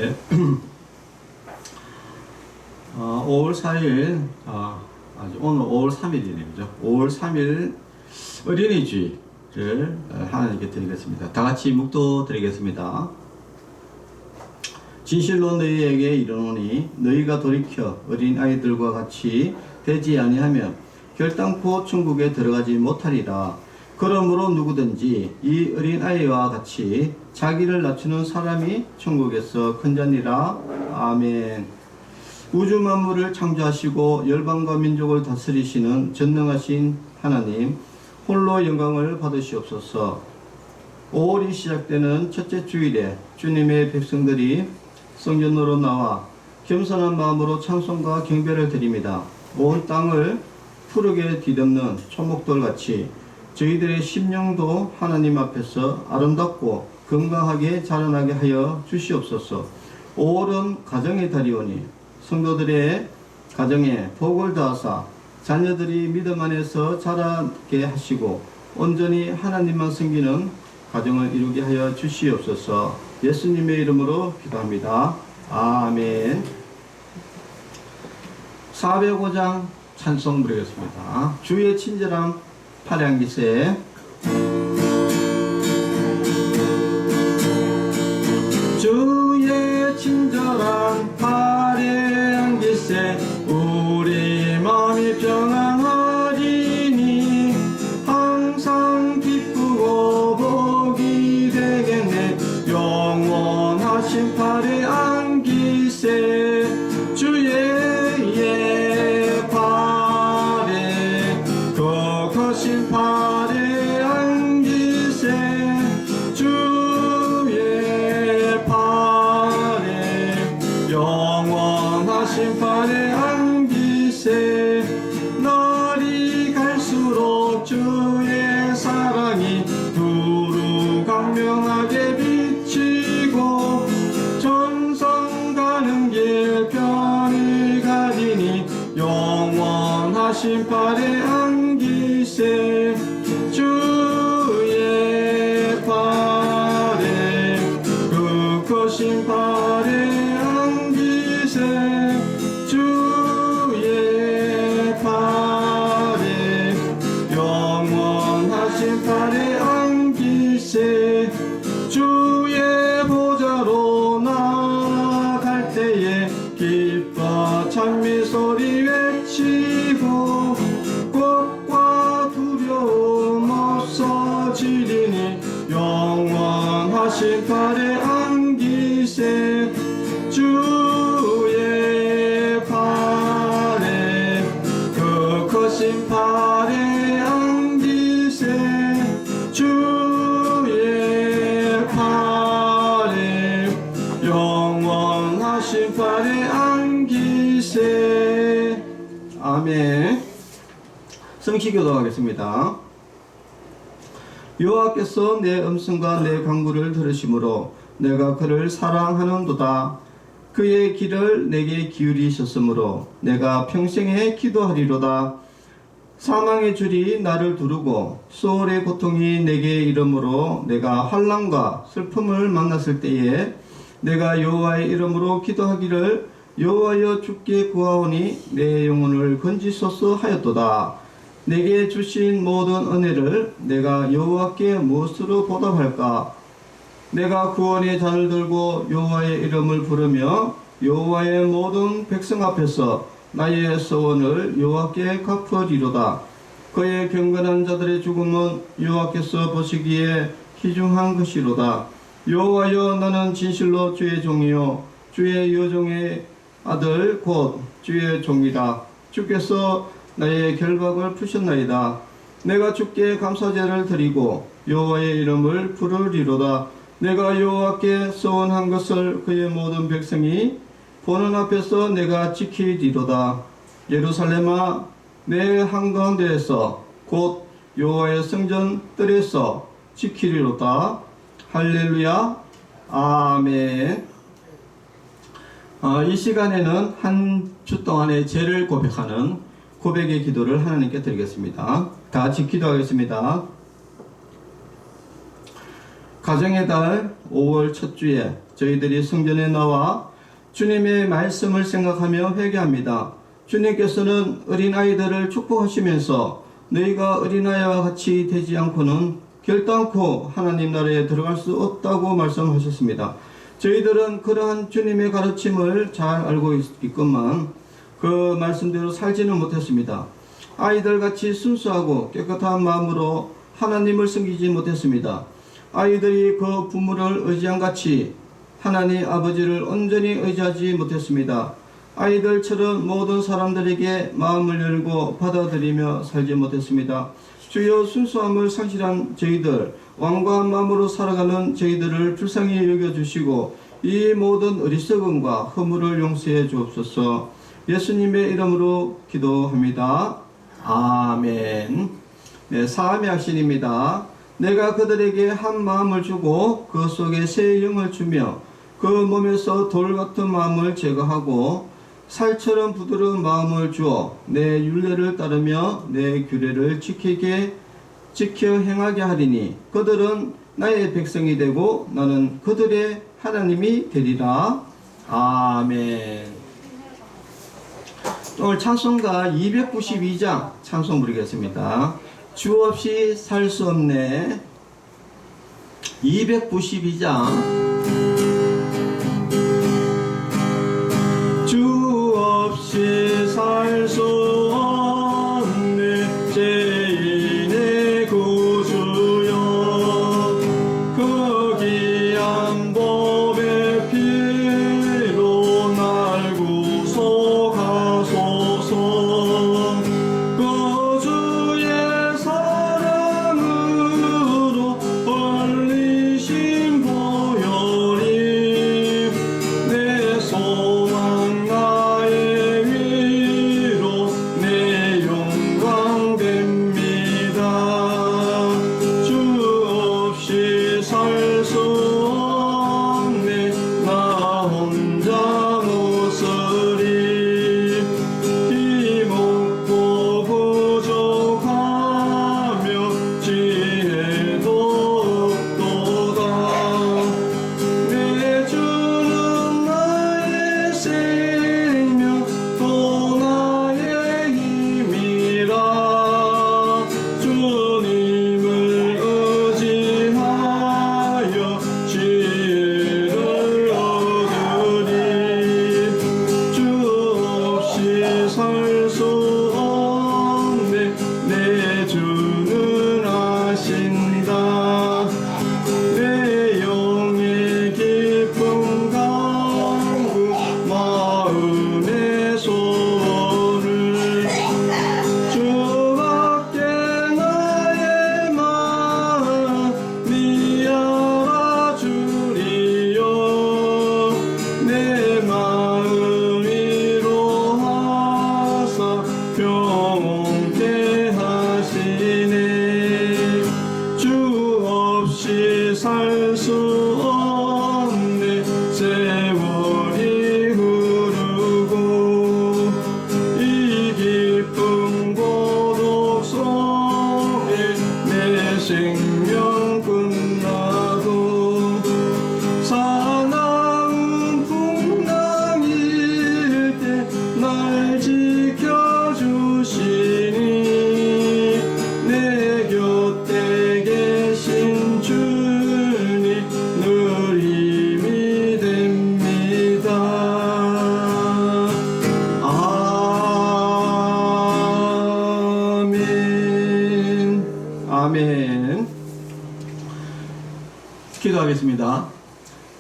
네. 5월 4일, 오늘 5월 3일이네요. 그죠? 5월 3일 어린이주일을 하나님께 드리겠습니다. 다 같이 묵도 드리겠습니다. 진실로 너희에게 이르노니 너희가 돌이켜 어린아이들과 같이 되지 아니하면 결단코 천국에 들어가지 못하리라. 그러므로 누구든지 이 어린아이와 같이 자기를 낮추는 사람이 천국에서 큰 자니라. 아멘. 우주 만물을 창조하시고 열방과 민족을 다스리시는 전능하신 하나님, 홀로 영광을 받으시옵소서. 5월이 시작되는 첫째 주일에 주님의 백성들이 성전으로 나와 겸손한 마음으로 찬송과 경배를 드립니다. 온 땅을 푸르게 뒤덮는 초목돌같이 저희들의 심령도 하나님 앞에서 아름답고 건강하게 자라나게 하여 주시옵소서. 5월은 가정의 달이오니 성도들의 가정에 복을 더하사 자녀들이 믿음 안에서 자라게 하시고 온전히 하나님만 섬기는 가정을 이루게 하여 주시옵소서. 예수님의 이름으로 기도합니다. 아멘. 405장 찬송 부르겠습니다. 주의 친절함 파량기세. 주의 친절한 파량기세 우리 마음이 평안하리니 항상 기쁘고 복이 되겠네. 영원하신 팔에 안기세 주의 팔에 거거신 팔에 안기세 주의 팔에 영원하신 팔에 안기세. 날이 갈수록 주의 사랑이 두루 강명하게 비치고 전성 가는 길 편히 가리니 영원하신 팔에 안기세 주의 팔에 그 크신 팔에 안기세 주의 팔에 영원하신 팔에 안기세. 주의 보좌로 나아갈 때에 기뻐 찬미 소리 외치고 꽃과 두려움 없어지리니 영원하신 팔에 안기세 주의 팔에 그 크신 팔에 안기세 주의 팔에 영원하신 팔에 안기세. 아멘. 성시교도 하겠습니다. 여호와께서 내 음성과 내 간구를 들으심으로 내가 그를 사랑하는도다. 그의 길을 내게 기울이셨으므로 내가 평생에 기도하리로다. 사망의 줄이 나를 두르고 수월의 고통이 내게 이르므로 내가 환난과 슬픔을 만났을 때에 내가 여호와의 이름으로 기도하기를 여호와여 주께 구하오니 내 영혼을 건지소서 하였도다. 내게 주신 모든 은혜를 내가 여호와께 무엇으로 보답할까? 내가 구원의 잔을 들고 여호와의 이름을 부르며 여호와의 모든 백성 앞에서 나의 소원을 여호와께 갚으리로다. 그의 경건한 자들의 죽음은 여호와께서 보시기에 희중한 것이로다. 여호와여 나는 진실로 주의 종이요 주의 여종의 아들 곧 주의 종이다. 주께서 나의 결박을 푸셨나이다. 내가 주께 감사제를 드리고 여호와의 이름을 부르리로다. 내가 여호와께 소원한 것을 그의 모든 백성이 보는 앞에서 내가 지키리로다. 예루살렘아 내 한가운데에서 곧 여호와의 성전 뜰에서 지키리로다. 할렐루야. 아멘. 이 시간에는 한 주 동안의 죄를 고백하는 고백의 기도를 하나님께 드리겠습니다. 다 같이 기도하겠습니다. 가정의 달 5월 첫 주에 저희들이 성전에 나와 주님의 말씀을 생각하며 회개합니다. 주님께서는 어린아이들을 축복하시면서 너희가 어린아이와 같이 되지 않고는 결단코 하나님 나라에 들어갈 수 없다고 말씀하셨습니다. 저희들은 그러한 주님의 가르침을 잘 알고 있건만 그 말씀대로 살지는 못했습니다. 아이들같이 순수하고 깨끗한 마음으로 하나님을 섬기지 못했습니다. 아이들이 그 부모를 의지한같이 하나님 아버지를 온전히 의지하지 못했습니다. 아이들처럼 모든 사람들에게 마음을 열고 받아들이며 살지 못했습니다. 주여, 순수함을 상실한 저희들, 완고한 마음으로 살아가는 저희들을 불쌍히 여겨주시고 이 모든 어리석음과 허물을 용서해 주옵소서. 예수님의 이름으로 기도합니다. 아멘. 네, 사함의 확신입니다. 내가 그들에게 한 마음을 주고 그 속에 새 영을 주며 그 몸에서 돌 같은 마음을 제거하고 살처럼 부드러운 마음을 주어 내 율례를 따르며 내 규례를 지켜 행하게 하리니 그들은 나의 백성이 되고 나는 그들의 하나님이 되리라. 아멘. 오늘 찬송가 292장 찬송 부르겠습니다. 주 없이 살 수 없네. 292장. 주 없이 살 수 없네 죄인의 구주여 그 귀한 법의 피로 날 구속하소서. 그 주의 사랑으로 흘리신 보혈이 내 소망 나의 위로 내 영광 됩니다. 주 없이 살 수 없네 나 혼자 무서리 힘없고 부족하며 지혜도 없도다. 내 주는 나의 생명 또 나의 힘이라. 주님을 의지하여 지혜를 얻으리. 주 없이 살 수 없네 내 주는 아신다. 내 영의 깊은 강구 마음의 소원을 주밖에 나의 마음이 알아주리요. 내 마음 위로하사 평온케 하시네. 주 없이 살 수 없네 세월이 흐르고 이 깊은 고독 속에 내 생명 끝나도 사나운 풍랑일 때 날 지켜주시니 내 곁에 계신 주님 늘 힘이 됩니다. 아멘. 아멘. 기도하겠습니다.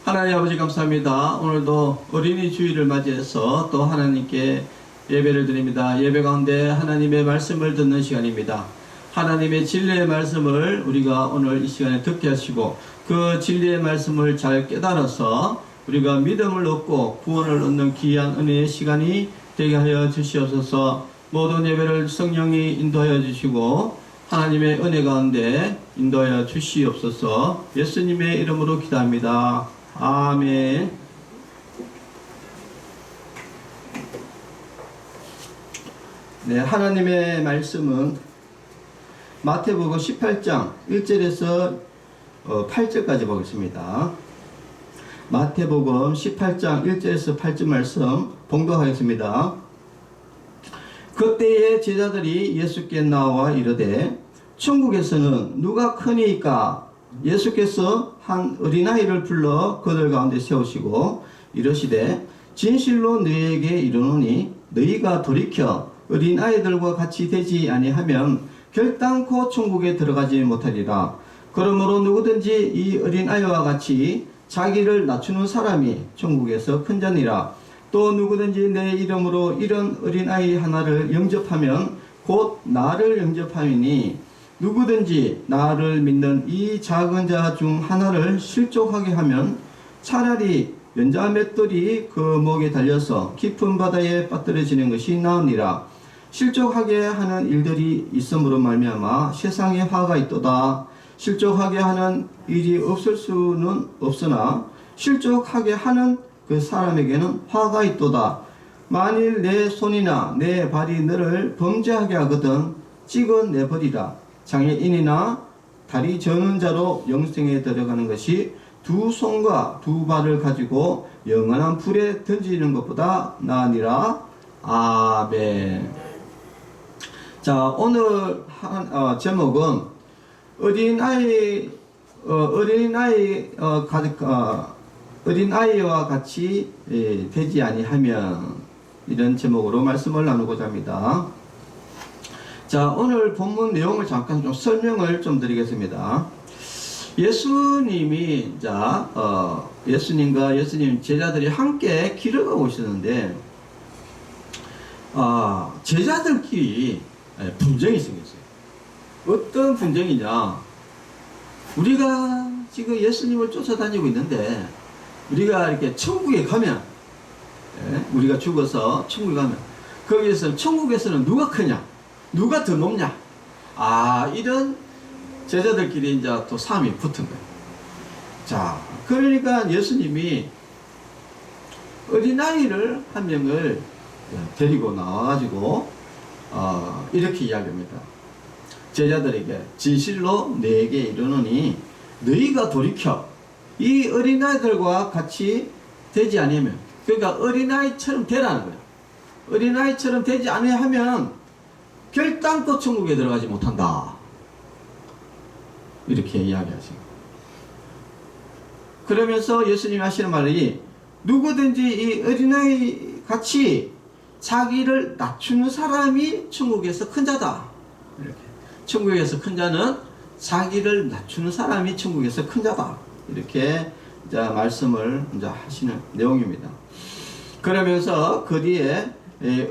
하나님 아버지 감사합니다. 오늘도 어린이 주일을 맞이해서 또 하나님께 예배를 드립니다. 예배 가운데 하나님의 말씀을 듣는 시간입니다. 하나님의 진리의 말씀을 우리가 오늘 이 시간에 듣게 하시고 그 진리의 말씀을 잘 깨달아서 우리가 믿음을 얻고 구원을 얻는 귀한 은혜의 시간이 되게 하여 주시옵소서. 모든 예배를 성령이 인도하여 주시고 하나님의 은혜 가운데 인도하여 주시옵소서. 예수님의 이름으로 기도합니다. 아멘. 네, 하나님의 말씀은 마태복음 18장 1절에서 8절까지 보겠습니다. 마태복음 18장 1절에서 8절 말씀 봉독하겠습니다. 그때에 제자들이 예수께 나와 이르되 천국에서는 누가 크니까? 예수께서 한 어린아이를 불러 그들 가운데 세우시고 이르시되 진실로 너희에게 이르노니 너희가 돌이켜 어린아이들과 같이 되지 아니하면 결단코 천국에 들어가지 못하리라. 그러므로 누구든지 이 어린아이와 같이 자기를 낮추는 사람이 천국에서 큰 자니라. 또 누구든지 내 이름으로 이런 어린아이 하나를 영접하면 곧 나를 영접하이니 누구든지 나를 믿는 이 작은 자 중 하나를 실족하게 하면 차라리 연자 맷돌이 그 목에 달려서 깊은 바다에 빠뜨려지는 것이 나으니라. 실족하게 하는 일들이 있음으로 말미암아 세상에 화가 있도다. 실족하게 하는 일이 없을 수는 없으나 실족하게 하는 그 사람에게는 화가 있도다. 만일 내 손이나 내 발이 너를 범죄하게 하거든 찍어내버리라. 장애인이나 다리 저는 자로 영생에 들어가는 것이 두 손과 두 발을 가지고 영원한 불에 던지는 것보다 나으니라. 아멘. 자, 오늘 제목은 어린아이와 같이 되지 아니하면, 이런 제목으로 말씀을 나누고자 합니다. 자, 오늘 본문 내용을 잠깐 좀 설명을 좀 드리겠습니다. 예수님이 예수님과 예수님 제자들이 함께 길을 가고 있었는데 제자들끼리 분쟁이 생겼어요. 어떤 분쟁이냐? 우리가 지금 예수님을 쫓아다니고 있는데 우리가 이렇게 천국에 가면, 우리가 죽어서 천국에 가면 거기에서 천국에서는 누가 크냐? 누가 더 높냐? 이런 제자들끼리 이제 또 싸움이 붙은 거예요. 자, 그러니까 예수님이 어린아이를 한 명을 데리고 나와가지고 이렇게 이야기합니다. 제자들에게 진실로 너에게 이르노니 너희가 돌이켜 이 어린아이들과 같이 되지 아니하면, 그러니까 어린아이처럼 되라는 거예요. 어린아이처럼 되지 아니하면 결단코 천국에 들어가지 못한다. 이렇게 이야기하시고, 그러면서 예수님이 하시는 말이 누구든지 이 어린아이 같이 자기를 낮추는 사람이 천국에서 큰 자다. 이렇게. 천국에서 큰 자는 자기를 낮추는 사람이 천국에서 큰 자다. 이렇게 이제 말씀을 이제 하시는 내용입니다. 그러면서 그 뒤에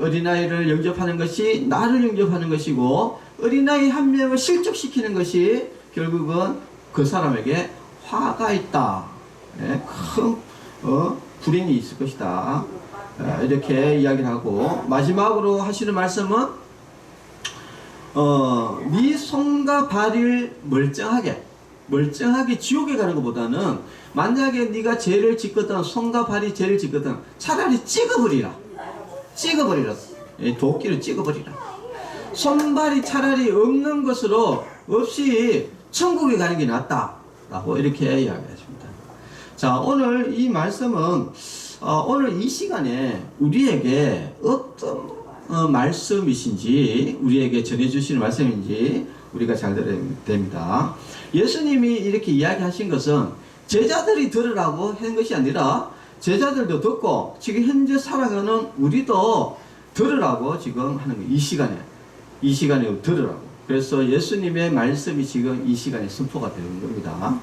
어린아이를 영접하는 것이 나를 영접하는 것이고, 어린아이 한 명을 실족시키는 것이 결국은 그 사람에게 화가 있다. 큰 불행이 있을 것이다. 이렇게 이야기를 하고, 마지막으로 하시는 말씀은 네 손과 발을 멀쩡하게 지옥에 가는 것보다는, 만약에 네가 죄를 짓거든, 손과 발이 죄를 짓거든, 차라리 찍어버리라. 도끼로 찍어버리라. 손발이 차라리 없는 것으로 없이 천국에 가는 게 낫다 라고 이렇게 이야기하십니다. 자, 오늘 이 말씀은 오늘 이 시간에 우리에게 어떤 말씀이신지, 우리에게 전해주시는 말씀인지 우리가 잘 들어야 됩니다. 예수님이 이렇게 이야기하신 것은 제자들이 들으라고 한 것이 아니라 제자들도 듣고 지금 현재 살아가는 우리도 들으라고 지금 하는 거예요. 이 시간에 들으라고. 그래서 예수님의 말씀이 지금 이 시간에 선포가 되는 겁니다.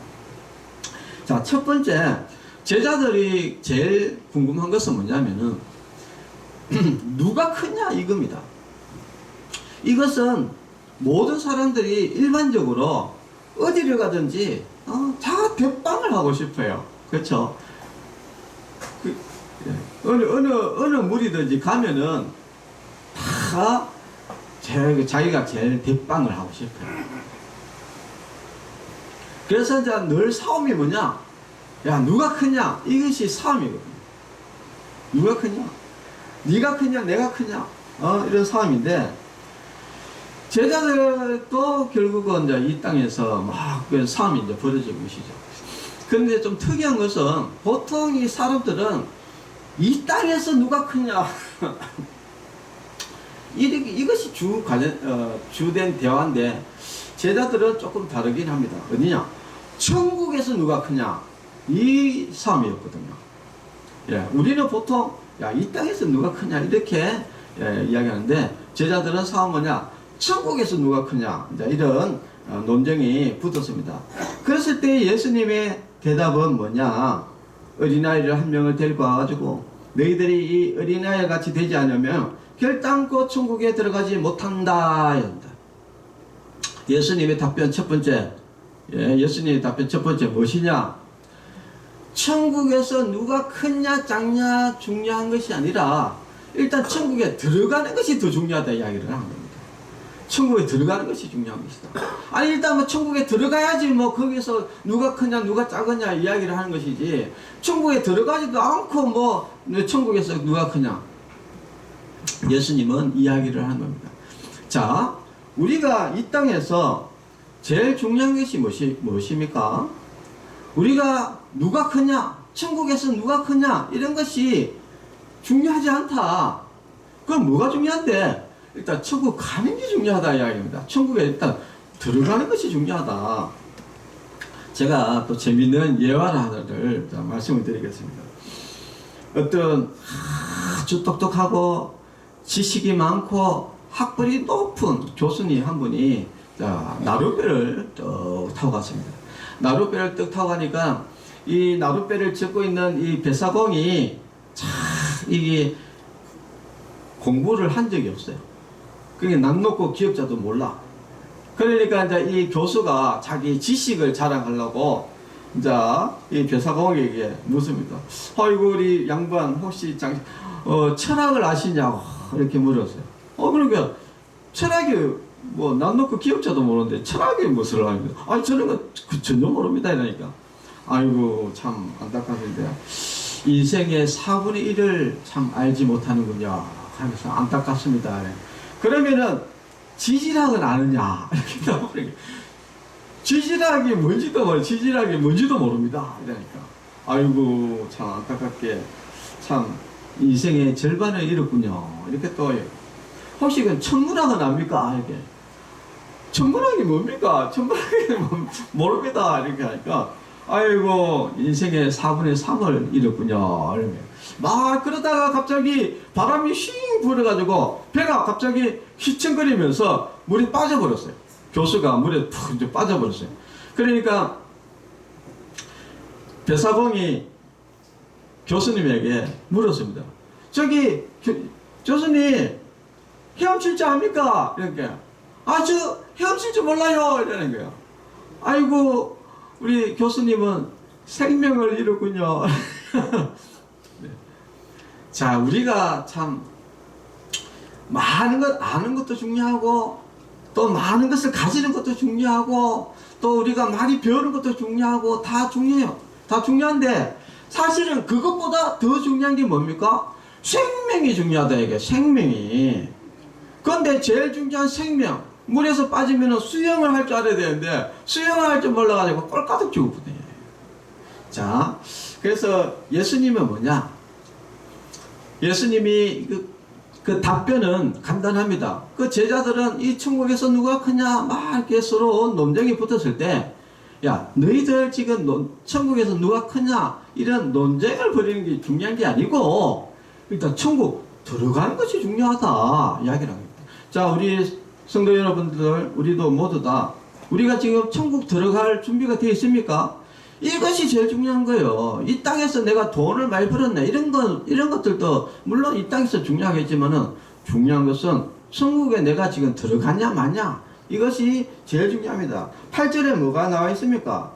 자, 첫 번째, 제자들이 제일 궁금한 것은 뭐냐면은 누가 크냐 이겁니다. 이것은 모든 사람들이 일반적으로 어디를 가든지 다 대빵을 하고 싶어요. 그렇죠? 어느 무리든지 가면은 다 자기가 제일 대빵을 하고 싶어요. 그래서 이제 늘 싸움이 뭐냐? 야, 누가 크냐? 이것이 싸움이거든요. 누가 크냐? 네가 크냐? 내가 크냐? 이런 싸움인데, 제자들도 결국은 이제 이 땅에서 막 싸움이 이제 벌어지는 것이죠. 그런데 좀 특이한 것은 보통 이 사람들은 이 땅에서 누가 크냐 이것이 주된 대화인데 제자들은 조금 다르긴 합니다. 어디냐? 천국에서 누가 크냐 이 싸움이었거든요. 예, 우리는 보통 야, 이 땅에서 누가 크냐 이렇게 이야기하는데 제자들은 싸움 뭐냐? 천국에서 누가 크냐 이런 논쟁이 붙었습니다. 그랬을 때 예수님의 대답은 뭐냐? 어린아이를 한 명을 데리고 와가지고 너희들이 이 어린아이 같이 되지 않으면 결단코 천국에 들어가지 못한다. 예수님의 답변 첫 번째, 예수님의 답변 첫 번째 무엇이냐? 천국에서 누가 크냐 작냐 중요한 것이 아니라 일단 천국에 들어가는 것이 더 중요하다 이야기를 하는 겁니다. 천국에 들어가는 것이 중요한 것이다. 아니 일단 뭐 천국에 들어가야지 뭐 거기서 누가 크냐 누가 작으냐 이야기를 하는 것이지 천국에 들어가지도 않고 뭐 천국에서 누가 크냐 예수님은 이야기를 하는 겁니다. 자, 우리가 이 땅에서 제일 중요한 것이 무엇입니까? 우리가 누가 크냐 천국에서 누가 크냐 이런 것이 중요하지 않다. 그럼 뭐가 중요한데? 일단 천국 가는 게 중요하다 이야기입니다. 천국에 일단 들어가는 것이 중요하다. 제가 또 재미있는 예화를 하나를 말씀을 드리겠습니다. 어떤 아주 똑똑하고 지식이 많고 학벌이 높은 교수님 한 분이 나룻배를 뚝 타고 갔습니다. 나룻배를 뚝 타고 가니까 이 나룻배를 젓고 있는 이 배사공이 참 이게 공부를 한 적이 없어요. 그게 남 놓고 기억자도 몰라. 그러니까 이제 이 교수가 자기 지식을 자랑하려고 이제 이 배사공에게 묻습니다. 아이고 우리 양반 혹시 철학을 아시냐고 이렇게 물었어요. 그러니까 철학이 뭐 남 놓고 기억자도 모르는데 철학이 무엇을 합니까? 아니 저는 그 전혀 모릅니다 이러니까. 아이고 참 안타깝은데 인생의 4분의 1을 참 알지 못하는군요 하면서 안타깝습니다. 그러면은 지질학은 아느냐 이렇게 나오니까 지질학이 뭔지도 모릅니다 이러니까 아이고 참 안타깝게 참 인생의 절반을 잃었군요 이렇게 또 혹시 그 천문학은 압니까 이렇게 천문학이 뭡니까 천문학이 모릅니다 이렇게 하니까 아이고 인생의 4분의 3을 잃었군요 이러면 막 그러다가 갑자기 바람이 휙 불어가지고 배가 갑자기 휘청거리면서 물에 빠져버렸어요. 교수가 물에 푹 이제 빠져버렸어요. 그러니까 배사공이 교수님에게 물었습니다. 저기 교수님 헤엄칠 줄 압니까? 이렇게 저 헤엄칠 줄 몰라요 이러는 거예요. 아이고 우리 교수님은 생명을 잃었군요. 네. 자, 우리가 참 많은 것 아는 것도 중요하고 또 많은 것을 가지는 것도 중요하고 또 우리가 많이 배우는 것도 중요하고 다 중요해요. 다 중요한데 사실은 그것보다 더 중요한 게 뭡니까? 생명이 중요하다 이게 생명이. 그런데 제일 중요한 생명 물에서 빠지면 수영을 할 줄 알아야 되는데 수영을 할 줄 몰라가지고 꼴까득 죽었거든요. 자, 그래서 예수님은 뭐냐? 예수님이 그 답변은 간단합니다. 그 제자들은 이 천국에서 누가 크냐 막 이렇게 서로 논쟁이 붙었을 때 야 너희들 지금 천국에서 누가 크냐 이런 논쟁을 벌이는 게 중요한 게 아니고 일단 천국 들어가는 것이 중요하다 이야기를 합니다. 자, 우리 성도 여러분들 우리도 모두 다 우리가 지금 천국 들어갈 준비가 되어 있습니까? 이것이 제일 중요한 거예요. 이 땅에서 내가 돈을 많이 벌었네 이런 것들도 물론 이 땅에서 중요하겠지만은 중요한 것은 천국에 내가 지금 들어갔냐 마냐 이것이 제일 중요합니다. 8절에 뭐가 나와 있습니까?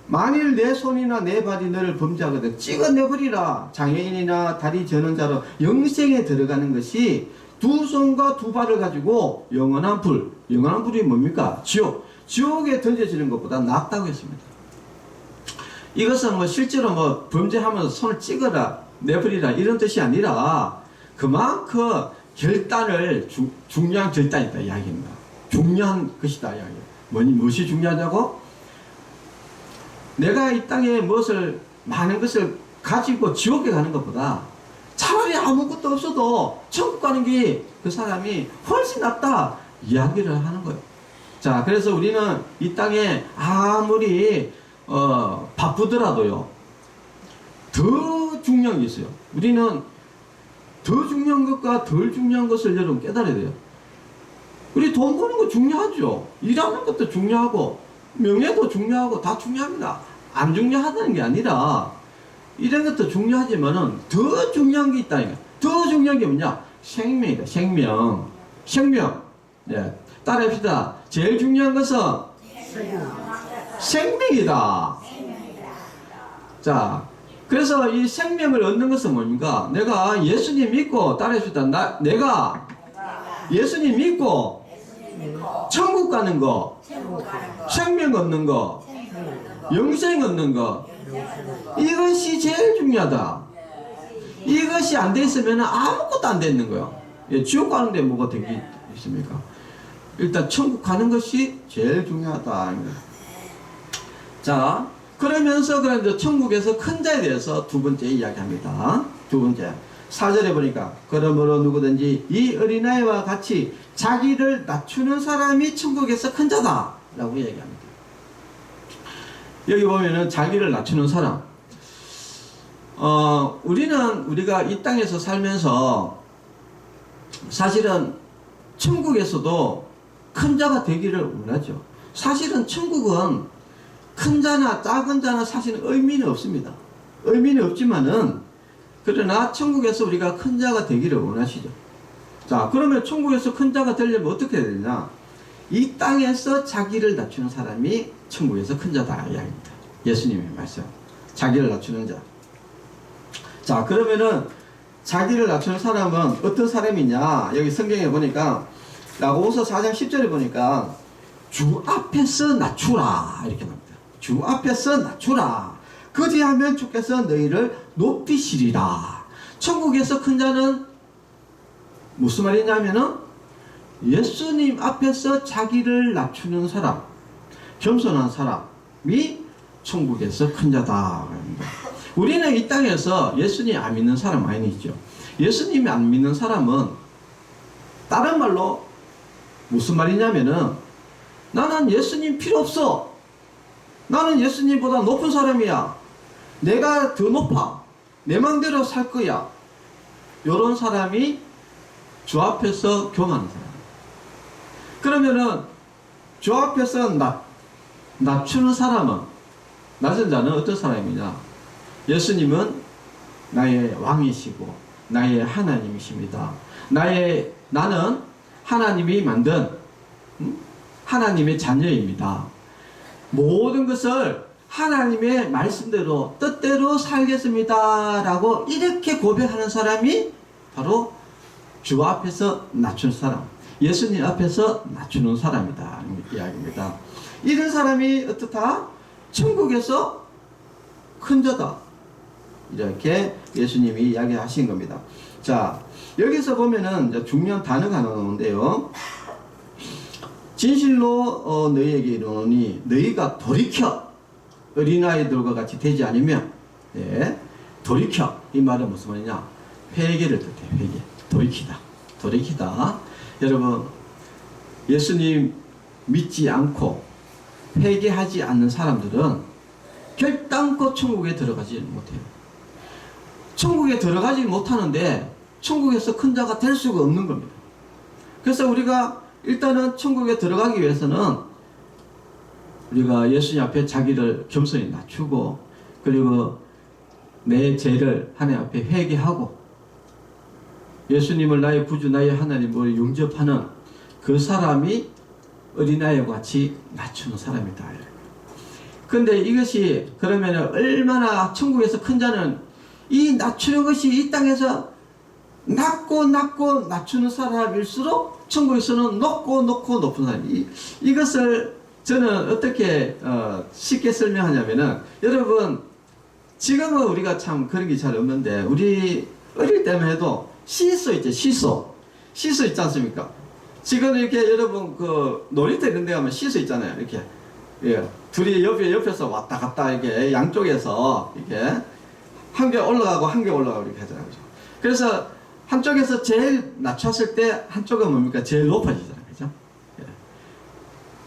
만일 내 손이나 내 발이 너를 범죄하거든 찍어내버리라. 장애인이나 다리 저는 자로 영생에 들어가는 것이 두 손과 두 발을 가지고 영원한 불이 뭡니까? 지옥에 던져지는 것보다 낫다고 했습니다. 이것은 뭐 실제로 뭐 범죄하면서 손을 찍어라 내버리라 이런 뜻이 아니라 그만큼 결단을 중요한 결단이다 이야기입니다. 중요한 것이다. 무엇이 중요하냐고? 내가 이 땅에 많은 것을 가지고 지옥에 가는 것보다 차라리 아무것도 없어도 천국 가는 게 그 사람이 훨씬 낫다 이야기를 하는 거예요. 자, 그래서 우리는 이 땅에 아무리 바쁘더라도요, 더 중요한 게 있어요. 우리는 더 중요한 것과 덜 중요한 것을 여러분 깨달아야 돼요. 우리 돈 버는 거 중요하죠. 일하는 것도 중요하고 명예도 중요하고 다 중요합니다. 안 중요하다는 게 아니라 이런 것도 중요하지만은 더 중요한 게 있다니까. 더 중요한 게 뭐냐? 생명이다. 생명. 네. 따라합시다. 제일 중요한 것은 생명이다. 자, 그래서 이 생명을 얻는 것은 뭡니까? 내가 예수님 믿고, 따라합시다. 내가 예수님 믿고 천국 가는 거, 생명 얻는 거, 영생 얻는 거, 이것이 제일 중요하다. 이것이 안 돼 있으면 아무것도 안 되는 거예요. 지옥 가는데 뭐가 되겠습니까? 일단 천국 가는 것이 제일 중요하다. 자, 그러면서 그런데 천국에서 큰 자에 대해서 두 번째 이야기합니다. 두 번째 4절에 보니까 그러므로 누구든지 이 어린아이와 같이 자기를 낮추는 사람이 천국에서 큰 자다 라고 얘기합니다. 여기 보면은 자기를 낮추는 사람, 우리가 이 땅에서 살면서 사실은 천국에서도 큰 자가 되기를 원하죠. 사실은 천국은 큰 자나 작은 자나 사실은 의미는 없습니다. 의미는 없지만은 그러나 천국에서 우리가 큰 자가 되기를 원하시죠. 자, 그러면 천국에서 큰 자가 되려면 어떻게 해야 되냐? 이 땅에서 자기를 낮추는 사람이 천국에서 큰 자다 이야기입니다. 예수님의 말씀. 자기를 낮추는 자. 자, 그러면은 자기를 낮추는 사람은 어떤 사람이냐? 여기 성경에 보니까 야고보서 4장 10절에 보니까 주 앞에서 낮추라 이렇게 나옵니다. 주 앞에서 낮추라. 그리하면 주께서 너희를 높이시리라. 천국에서 큰 자는 무슨 말이냐면은 예수님 앞에서 자기를 낮추는 사람, 겸손한 사람이 천국에서 큰 자다. 우리는 이 땅에서 예수님 안 믿는 사람 많이 있죠. 예수님이 안 믿는 사람은 다른 말로 무슨 말이냐면은 나는 예수님 필요 없어. 나는 예수님보다 높은 사람이야. 내가 더 높아. 내 맘대로 살 거야. 이런 사람이 주 앞에서 교만한 사람. 그러면은 주 앞에서 낮추는 사람은, 낮은 자는 어떤 사람이냐? 예수님은 나의 왕이시고 나의 하나님이십니다. 나는 하나님이 만든 하나님의 자녀입니다. 모든 것을 하나님의 말씀대로 뜻대로 살겠습니다 라고 이렇게 고백하는 사람이 바로 주 앞에서 낮춘 사람, 예수님 앞에서 낮추는 사람이다 이야기입니다. 이런 사람이 어떻다? 천국에서 큰 자다 이렇게 예수님이 이야기하신 겁니다. 자, 여기서 보면은 중요한 단어가 하나 나오는데요. 진실로 너희에게 이르노니 너희가 돌이켜 어린아이들과 같이 되지 않으면, 네, 돌이켜, 이 말은 무슨 말이냐? 회개를 뜻해. 회개, 돌이키다. 여러분, 예수님 믿지 않고 회개하지 않는 사람들은 결단코 천국에 들어가지 못해요. 천국에 들어가지 못하는데 천국에서 큰 자가 될 수가 없는 겁니다. 그래서 우리가 일단은 천국에 들어가기 위해서는 우리가 예수님 앞에 자기를 겸손히 낮추고, 그리고 내 죄를 하나님 앞에 회개하고 예수님을 나의 구주, 나의 하나님으로 영접하는 그 사람이 어린아이와 같이 낮추는 사람이다. 근데 이것이 그러면 얼마나 천국에서 큰 자는 이 낮추는 것이 이 땅에서 낮고 낮추는 사람일수록 천국에서는 높고 높은 사람. 이것을 저는 어떻게 쉽게 설명하냐면은, 여러분 지금은 우리가 참 그런 게 잘 없는데 우리 어릴 때만 해도 시소 있죠. 시소 있지 않습니까? 지금 이렇게 여러분 그 놀이터 이런 데 가면 시소 있잖아요. 이렇게 예, 둘이 옆에서 왔다 갔다 이렇게 양쪽에서 이렇게 한 개 올라가고 한 개 올라가고 이렇게 하잖아요. 그죠? 그래서 한쪽에서 제일 낮췄을 때 한쪽은 뭡니까? 제일 높아지잖아요. 그죠? 예.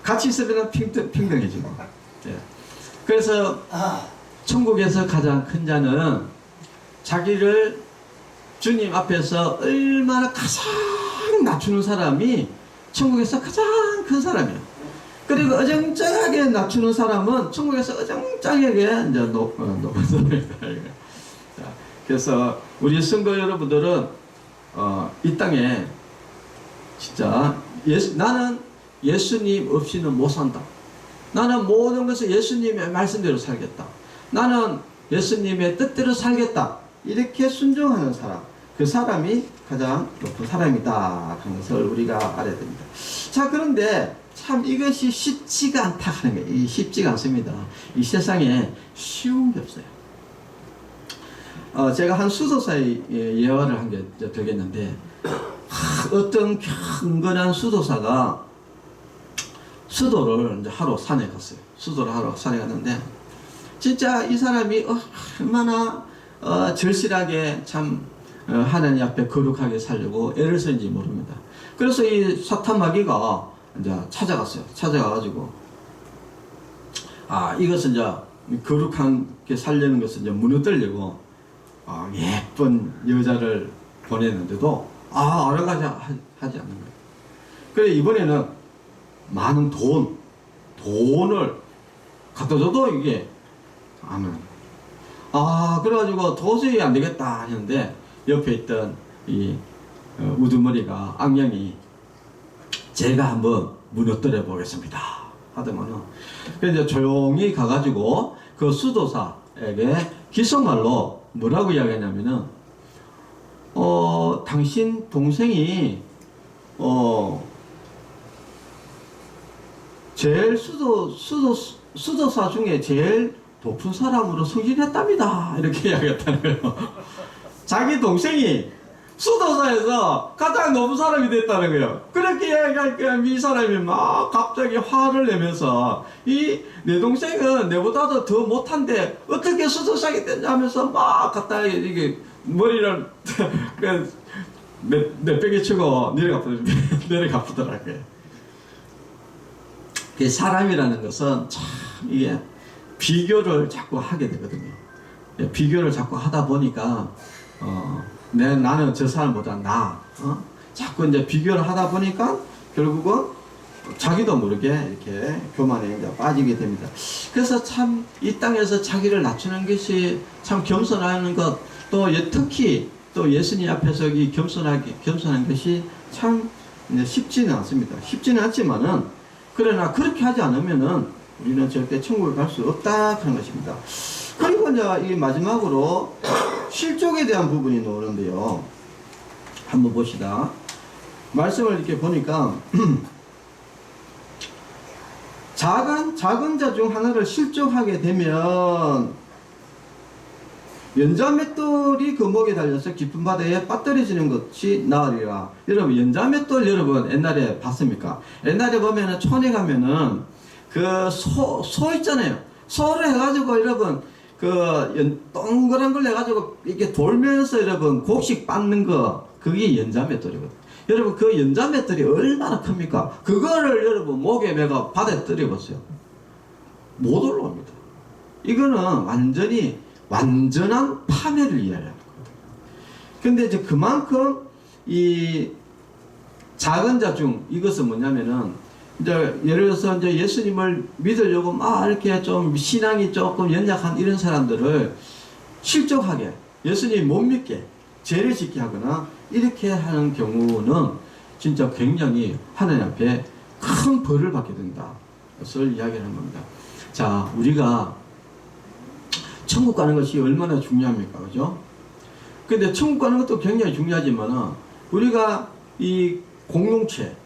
같이 있으면 평등해지고. 예. 그래서 천국에서 가장 큰 자는 자기를 주님 앞에서 얼마나 가장 낮추는 사람이 천국에서 가장 큰 사람이에요. 그리고 어정쩡하게 낮추는 사람은 천국에서 어정쩡하게 이제 높은 사람이다. 그래서 우리 성도 여러분들은 이 땅에 진짜 나는 예수님 없이는 못 산다. 나는 모든 것을 예수님의 말씀대로 살겠다. 나는 예수님의 뜻대로 살겠다. 이렇게 순종하는 사람, 그 사람이 가장 높은 사람이다 하는 것을 우리가 알아야 됩니다. 자, 그런데 참 이것이 쉽지가 않다 하는 거예요. 쉽지가 않습니다. 이 세상에 쉬운 게 없어요. 제가 한 수도사의 예화를 한 게 되겠는데, 어떤 경건한 수도사가 수도를 이제 하러 산에 갔어요. 수도를 하러 산에 갔는데, 진짜 이 사람이 얼마나 절실하게 참 하나님 앞에 거룩하게 살려고 애를 쓰는지 모릅니다. 그래서 이 사탄 마귀가 이제 찾아갔어요. 찾아가가지고 이것은 이제 거룩하게 살려는 것은 이제 무너뜨리려고 예쁜 여자를 보냈는데도 알아가지 하지 않는 거예요. 그래 이번에는 많은 돈을 갖다 줘도 이게 안 그래가지고 도저히 안 되겠다 했는데 옆에 있던 이 우두머리가 악령이 제가 한번 무너뜨려 보겠습니다 하더만은 그래서 조용히 가가지고 그 수도사에게 기속말로 뭐라고 이야기하냐면은 당신 동생이 제일 수도사 중에 제일 높은 사람으로 승진했답니다. 이렇게 이야기했다는 거예요. 자기 동생이 수도사에서 가장 높은 사람이 됐다는 거예요. 그렇게 이야기하니까 이 사람이 막 갑자기 화를 내면서 내 동생은 내보다도 더 못한데 어떻게 수도사가 됐냐 하면서 막 갖다 이게 머리를 내빼기 치고 내려가쁘더라고요. 사람이라는 것은 참 이게 비교를 자꾸 하게 되거든요. 비교를 자꾸 하다 보니까 나는 저 사람보다 자꾸 이제 비교를 하다 보니까 결국은 자기도 모르게 이렇게 교만에 이제 빠지게 됩니다. 그래서 참 이 땅에서 자기를 낮추는 것이 참 겸손하는 것, 또 특히 또 예수님 앞에서 이 겸손한 것이 참 쉽지는 않습니다. 쉽지는 않지만은 그러나 그렇게 하지 않으면은 우리는 절대 천국에 갈 수 없다 하는 것입니다. 그리고 이제 이 마지막으로 실족에 대한 부분이 나오는데요. 한번 봅시다. 말씀을 이렇게 보니까 작은 자 중 하나를 실족하게 되면 연자맷돌이 그 목에 달려서 깊은 바다에 빠뜨려지는 것이 나으리라. 여러분 연자맷돌 여러분 옛날에 봤습니까? 옛날에 보면은 촌에 가면은 그 소 있잖아요. 소를 해가지고 여러분 동그란 걸 해가지고 이렇게 돌면서 여러분 곡식 빻는 거 그게 연자맷돌이거든요. 여러분 그 연자맷돌이 얼마나 큽니까? 그거를 여러분 목에 매가 바다에 떨어보세요. 못 올라옵니다. 이거는 완전한 파멸을 이야기하는 거예요. 근데 이제 그만큼 이 작은 자 중 이것은 뭐냐면은 이제 예를 들어서 이제 예수님을 믿으려고 막 이렇게 좀 신앙이 조금 연약한 이런 사람들을 실족하게 예수님 못 믿게 죄를 짓게 하거나 이렇게 하는 경우는 진짜 굉장히 하나님 앞에 큰 벌을 받게 된다. 것을 이야기하는 겁니다. 자, 우리가 천국 가는 것이 얼마나 중요합니까? 그죠? 근데 천국 가는 것도 굉장히 중요하지만은 우리가 이 공동체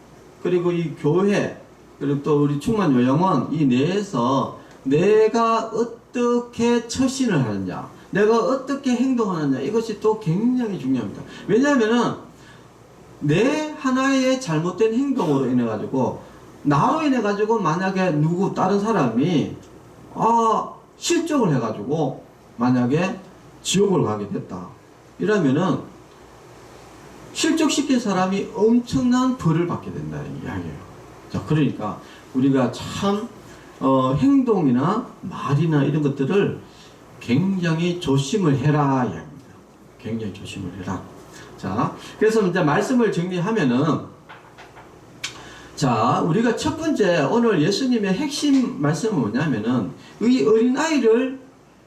그리고 이 교회 그리고 또 우리 충만 요양원 이 내에서 내가 어떻게 처신을 하느냐 내가 어떻게 행동하느냐 이것이 또 굉장히 중요합니다. 왜냐하면은 내 하나의 잘못된 행동으로 인해 가지고, 나로 인해 가지고 만약에 누구 다른 사람이 실족을 해 가지고 만약에 지옥을 가게 됐다 이러면은 실족시킨 사람이 엄청난 벌을 받게 된다는 이야기예요. 자, 그러니까 우리가 참 행동이나 말이나 이런 것들을 굉장히 조심을 해라 이야기입니다. 굉장히 조심을 해라. 자, 그래서 이제 말씀을 정리하면은, 자, 우리가 첫 번째 오늘 예수님의 핵심 말씀은 뭐냐면은, 이 어린아이를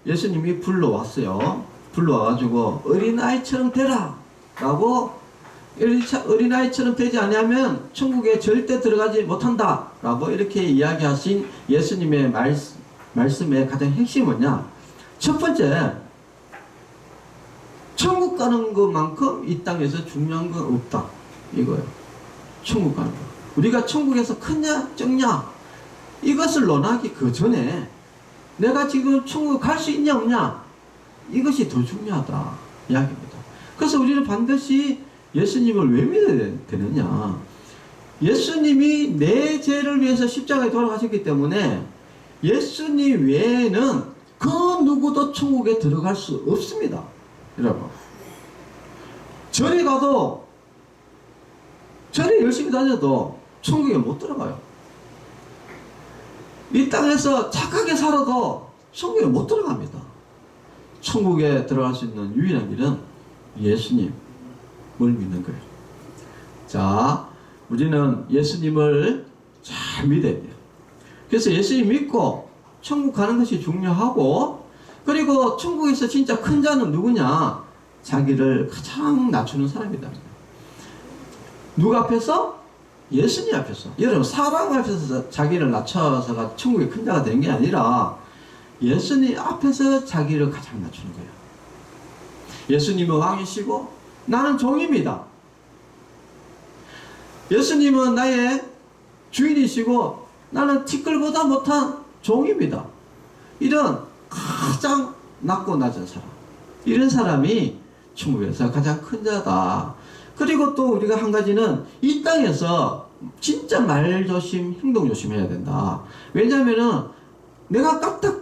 예수님이 불러왔어요. 불러와가지고 어린아이처럼 되라 라고, 어린아이처럼 되지 않으면 천국에 절대 들어가지 못한다 라고 이렇게 이야기하신 예수님의 말씀의 가장 핵심은 뭐냐? 첫 번째, 천국 가는 것만큼 이 땅에서 중요한 건 없다 이거예요. 천국 가는 거. 우리가 천국에서 크냐 적냐 이것을 논하기 그 전에 내가 지금 천국 갈 수 있냐 없냐 이것이 더 중요하다 이야기입니다. 그래서 우리는 반드시 예수님을 왜 믿어야 되느냐? 예수님이 내 죄를 위해서 십자가에 돌아가셨기 때문에 예수님 외에는 그 누구도 천국에 들어갈 수 없습니다. 여러분, 절에 가도, 절에 열심히 다녀도 천국에 못 들어가요. 이 땅에서 착하게 살아도 천국에 못 들어갑니다. 천국에 들어갈 수 있는 유일한 길은 예수님을 믿는 거예요. 자, 우리는 예수님을 잘 믿어야 돼요. 그래서 예수님 믿고 천국 가는 것이 중요하고, 그리고 천국에서 진짜 큰 자는 누구냐? 자기를 가장 낮추는 사람이다. 누구 앞에서? 예수님 앞에서. 여러분, 사람 앞에서 자기를 낮춰서 천국의 큰 자가 되는 게 아니라 예수님 앞에서 자기를 가장 낮추는 거예요. 예수님은 왕이시고 나는 종입니다. 예수님은 나의 주인이시고 나는 티끌보다 못한 종입니다. 이런 가장 낮고 낮은 사람, 이런 사람이 천국에서 가장 큰 자다. 그리고 또 우리가 한 가지는 이 땅에서 진짜 말 조심, 행동 조심해야 된다. 왜냐하면은 내가 까딱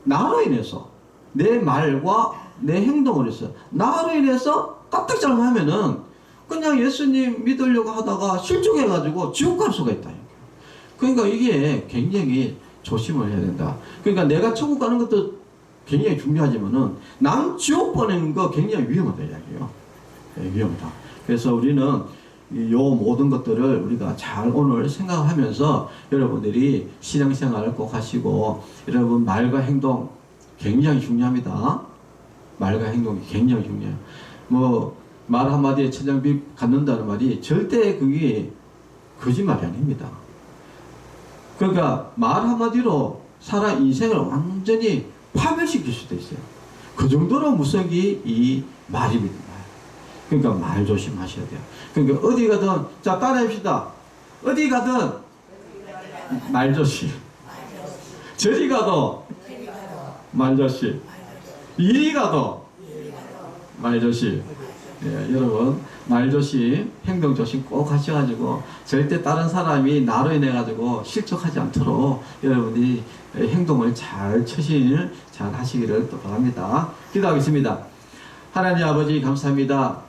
나로 인해서 내 말과 내 행동을 해서 나로 인해서 까딱 잘못하면은 그냥 예수님 믿으려고 하다가 실족해가지고 지옥 갈 수가 있다. 그러니까 이게 굉장히 조심을 해야 된다. 그러니까 내가 천국 가는 것도 굉장히 중요하지만은 남 지옥 보내는 거 굉장히 위험하다 이야기예요. 네, 위험하다. 그래서 우리는 요 모든 것들을 우리가 잘 오늘 생각하면서 여러분들이 신앙생활을 꼭 하시고, 여러분 말과 행동 굉장히 중요합니다. 말과 행동이 굉장히 중요해요. 뭐 말 한마디에 천장빚 갚는다는 말이 절대 그게 거짓말이 아닙니다. 그러니까 말 한마디로 사람 인생을 완전히 파멸시킬 수도 있어요. 그 정도로 무섭기 이 말입니다. 그러니까 말 조심하셔야 돼요. 그러니까 어디 가든, 자 따라합시다. 어디 가든 말 조심. 저리 가도 말 조심. 이리 가도 말 조심. 예, 여러분 말 조심, 행동 조심 꼭 하셔가지고 절대 다른 사람이 나로 인해 가지고 실족하지 않도록 여러분이 행동을 잘 처신을 잘 하시기를 또 바랍니다. 기도하겠습니다. 하나님 아버지 감사합니다.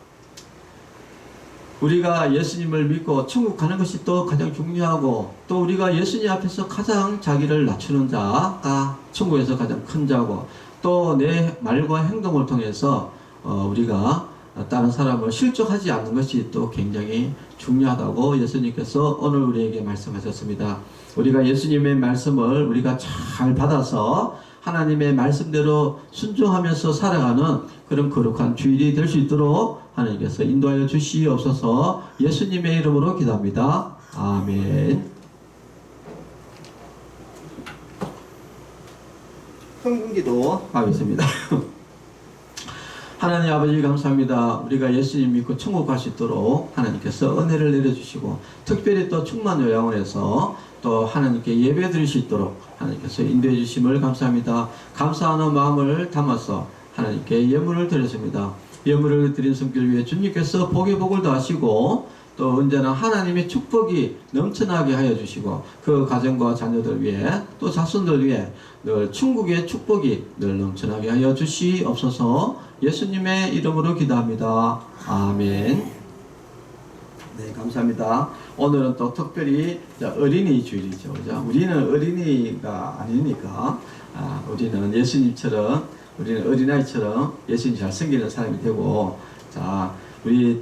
우리가 예수님을 믿고 천국 가는 것이 또 가장 중요하고, 또 우리가 예수님 앞에서 가장 자기를 낮추는 자가 천국에서 가장 큰 자고, 또 내 말과 행동을 통해서 우리가 다른 사람을 실족하지 않는 것이 또 굉장히 중요하다고 예수님께서 오늘 우리에게 말씀하셨습니다. 우리가 예수님의 말씀을 우리가 잘 받아서 하나님의 말씀대로 순종하면서 살아가는 그런 거룩한 주일이 될 수 있도록 하나님께서 인도하여 주시옵소서. 예수님의 이름으로 기도합니다. 아멘. 성금기도 하겠습니다. 하나님 아버지 감사합니다. 우리가 예수님 믿고 천국 갈 수 있도록 하나님께서 은혜를 내려주시고, 특별히 또 충만 요양원에서 또 하나님께 예배 드릴 수 있도록 하나님께서 인도해 주심을 감사합니다. 감사하는 마음을 담아서 하나님께 예물을 드렸습니다. 예물을 드린 손길 위해 주님께서 복의 복을 더하시고 또 언제나 하나님의 축복이 넘쳐나게 하여 주시고 그 가정과 자녀들 위해 또 자손들 위해 늘 천국의 축복이 늘 넘쳐나게 하여 주시옵소서. 예수님의 이름으로 기도합니다. 아멘. 네, 감사합니다. 오늘은 또 특별히 어린이 주일이죠. 우리는 어린이가 아니니까 우리는 예수님처럼 우리는 어린아이처럼 예수님 잘 섬기는 사람이 되고 자 우리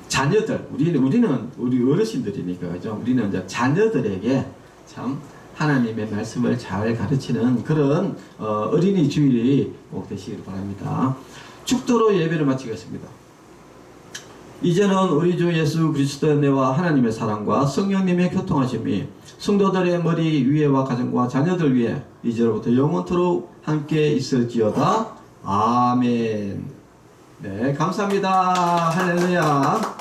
자녀들 우리는 우리 어르신들이니까 그죠? 우리는 이제 자녀들에게 참 하나님의 말씀을 잘 가르치는 그런 어린이 주일이 꼭 되시길 바랍니다. 축도로 예배를 마치겠습니다. 이제는 우리 주 예수 그리스도의 은혜와 하나님의 사랑과 성령님의 교통하심이 성도들의 머리 위에와 가정과 자녀들 위에 이제로부터 영원토록 함께 있을지어다. 아멘. 네, 감사합니다. 할렐루야.